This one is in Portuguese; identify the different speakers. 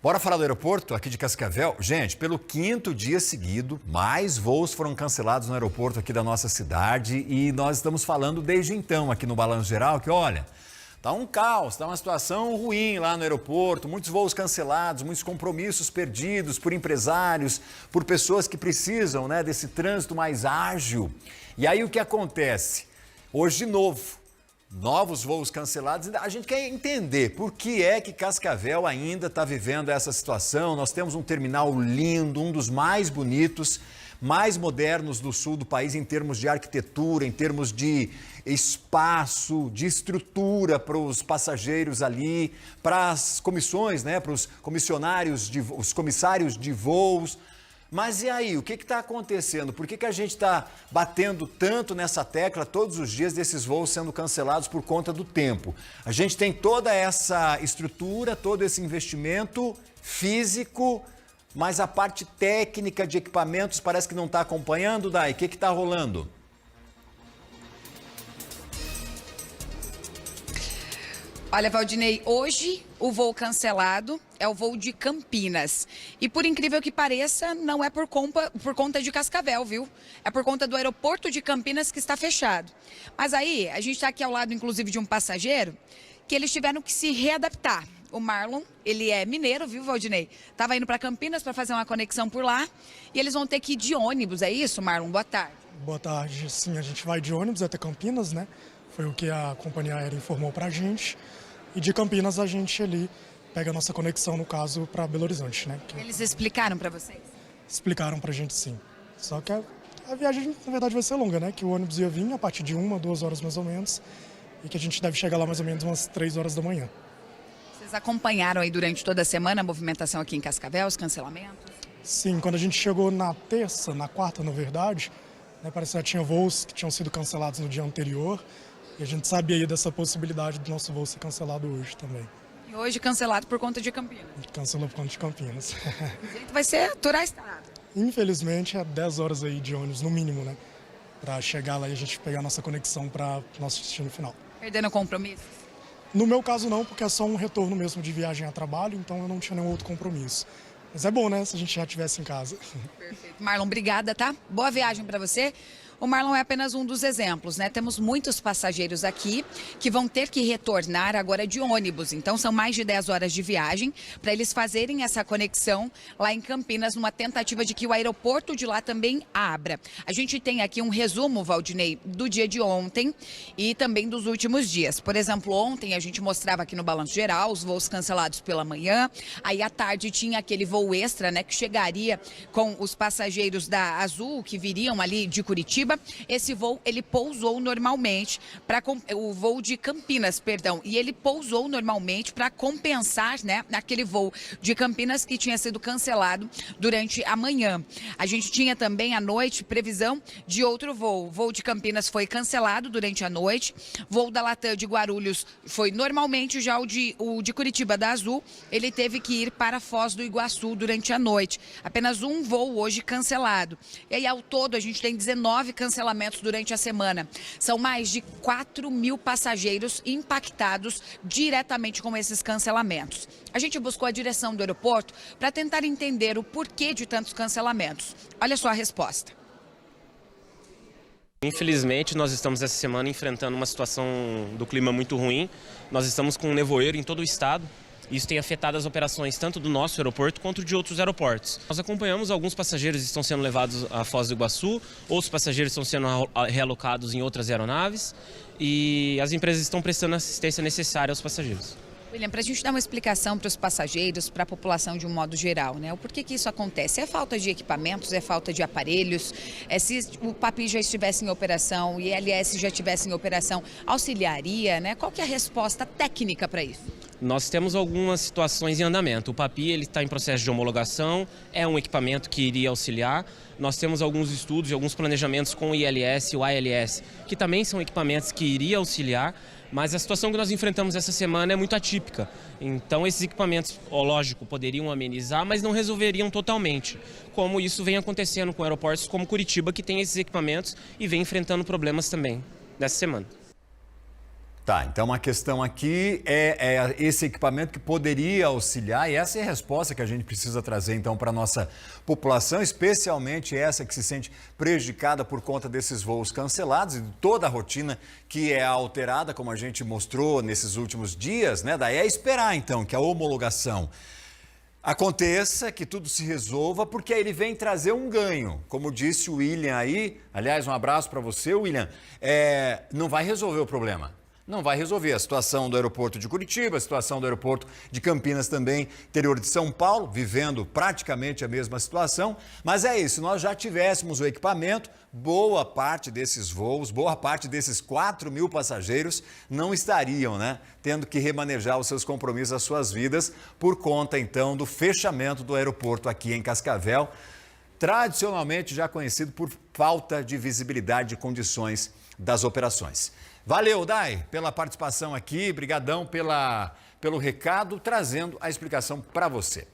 Speaker 1: Bora falar do aeroporto aqui de Cascavel? Gente, pelo 5º dia seguido, mais voos foram cancelados no aeroporto aqui da nossa cidade e nós estamos falando desde então aqui no Balanço Geral que, olha, tá um caos, tá uma situação ruim lá no aeroporto, muitos voos cancelados, muitos compromissos perdidos por empresários, por pessoas que precisam, né, desse trânsito mais ágil. E aí o que acontece? Hoje de novo, novos voos cancelados. A gente quer entender por que é que Cascavel ainda está vivendo essa situação. Nós temos um terminal lindo, um dos mais bonitos, mais modernos do sul do país em termos de arquitetura, em termos de espaço, de estrutura para os passageiros ali, para as comissões, né, para os comissários de voos. Mas e aí, o que está acontecendo? Por que a gente está batendo tanto nessa tecla todos os dias desses voos sendo cancelados por conta do tempo? A gente tem toda essa estrutura, todo esse investimento físico, mas a parte técnica de equipamentos parece que não está acompanhando, Dai. O que está rolando?
Speaker 2: Olha, Valdinei, hoje o voo cancelado é o voo de Campinas. E por incrível que pareça, não é por conta de Cascavel, viu? É por conta do aeroporto de Campinas que está fechado. Mas aí, a gente está aqui ao lado, inclusive, de um passageiro que eles tiveram que se readaptar. O Marlon, ele é mineiro, viu, Valdinei? Estava indo para Campinas para fazer uma conexão por lá e eles vão ter que ir de ônibus, é isso, Marlon? Boa tarde.
Speaker 3: Boa tarde, sim, a gente vai de ônibus até Campinas, né? Foi o que a companhia aérea informou pra gente. E de Campinas a gente ali pega a nossa conexão, no caso, para Belo Horizonte, né?
Speaker 2: Eles explicaram para vocês?
Speaker 3: Explicaram pra gente, sim. Só que a viagem, na verdade, vai ser longa, né? Que o ônibus ia vir a partir de 1, 2 horas mais ou menos. E que a gente deve chegar lá mais ou menos umas 3 horas da manhã.
Speaker 2: Vocês acompanharam aí durante toda a semana a movimentação aqui em Cascavel, os cancelamentos?
Speaker 3: Sim, quando a gente chegou na terça, na quarta, na verdade, né, parece que já tinha voos que tinham sido cancelados no dia anterior. E a gente sabia aí dessa possibilidade do nosso voo ser cancelado hoje também.
Speaker 2: E hoje cancelado por conta de Campinas.
Speaker 3: Cancelou por conta de Campinas.
Speaker 2: O jeito vai ser aturar a estrada.
Speaker 3: Infelizmente, é 10 horas aí de ônibus, no mínimo, né? Pra chegar lá e a gente pegar a nossa conexão para nosso destino final.
Speaker 2: Perdendo o compromisso?
Speaker 3: No meu caso não, porque é só um retorno mesmo de viagem a trabalho, então eu não tinha nenhum outro compromisso. Mas é bom, né, se a gente já estivesse em casa.
Speaker 2: Perfeito. Marlon, obrigada, tá? Boa viagem para você. O Marlon é apenas um dos exemplos, né? Temos muitos passageiros aqui que vão ter que retornar agora de ônibus. Então, são mais de 10 horas de viagem para eles fazerem essa conexão lá em Campinas, numa tentativa de que o aeroporto de lá também abra. A gente tem aqui um resumo, Valdinei, do dia de ontem e também dos últimos dias. Por exemplo, ontem a gente mostrava aqui no Balanço Geral os voos cancelados pela manhã. Aí, à tarde, tinha aquele voo extra, né? Que chegaria com os passageiros da Azul, que viriam ali de Curitiba. Esse voo, ele pousou normalmente, o voo de Campinas, perdão, e ele pousou normalmente para compensar, né, aquele voo de Campinas que tinha sido cancelado durante a manhã. A gente tinha também à noite previsão de outro voo. O voo de Campinas foi cancelado durante a noite, voo da Latam de Guarulhos foi normalmente, já o de Curitiba da Azul, ele teve que ir para Foz do Iguaçu durante a noite. Apenas um voo hoje cancelado. E aí, ao todo, a gente tem 19 cancelamentos durante a semana. São mais de 4.000 passageiros impactados diretamente com esses cancelamentos. A gente buscou a direção do aeroporto para tentar entender o porquê de tantos cancelamentos. Olha só a resposta.
Speaker 4: Infelizmente, nós estamos essa semana enfrentando uma situação do clima muito ruim. Nós estamos com um nevoeiro em todo o estado. Isso tem afetado as operações tanto do nosso aeroporto quanto de outros aeroportos. Nós acompanhamos alguns passageiros que estão sendo levados a Foz do Iguaçu, outros passageiros estão sendo realocados em outras aeronaves e as empresas estão prestando a assistência necessária aos passageiros.
Speaker 2: William, para a gente dar uma explicação para os passageiros, para a população de um modo geral, né? O porquê que isso acontece? É falta de equipamentos, é falta de aparelhos? Se o Papi já estivesse em operação, o ILS já estivesse em operação, auxiliaria, né? Qual que é a resposta técnica para isso?
Speaker 4: Nós temos algumas situações em andamento. O Papi está em processo de homologação, é um equipamento que iria auxiliar. Nós temos alguns estudos e alguns planejamentos com o ILS e o ALS, que também são equipamentos que iriam auxiliar, mas a situação que nós enfrentamos essa semana é muito atípica. Então esses equipamentos, lógico, poderiam amenizar, mas não resolveriam totalmente, como isso vem acontecendo com aeroportos como Curitiba, que tem esses equipamentos e vem enfrentando problemas também nessa semana.
Speaker 1: Tá, então a questão aqui é esse equipamento que poderia auxiliar, e essa é a resposta que a gente precisa trazer então para a nossa população, especialmente essa que se sente prejudicada por conta desses voos cancelados e de toda a rotina que é alterada, como a gente mostrou nesses últimos dias, né? Daí é esperar então que a homologação aconteça, que tudo se resolva, porque aí ele vem trazer um ganho. Como disse o William aí, aliás, um abraço para você, William, não vai resolver o problema. Não vai resolver a situação do aeroporto de Curitiba, a situação do aeroporto de Campinas também, interior de São Paulo, vivendo praticamente a mesma situação. Mas é isso, nós já tivéssemos o equipamento, boa parte desses voos, boa parte desses 4.000 passageiros não estariam, né, tendo que remanejar os seus compromissos, as suas vidas, por conta então do fechamento do aeroporto aqui em Cascavel, tradicionalmente já conhecido por falta de visibilidade de condições das operações. Valeu, Dai, pela participação aqui, brigadão pelo recado, trazendo a explicação para você.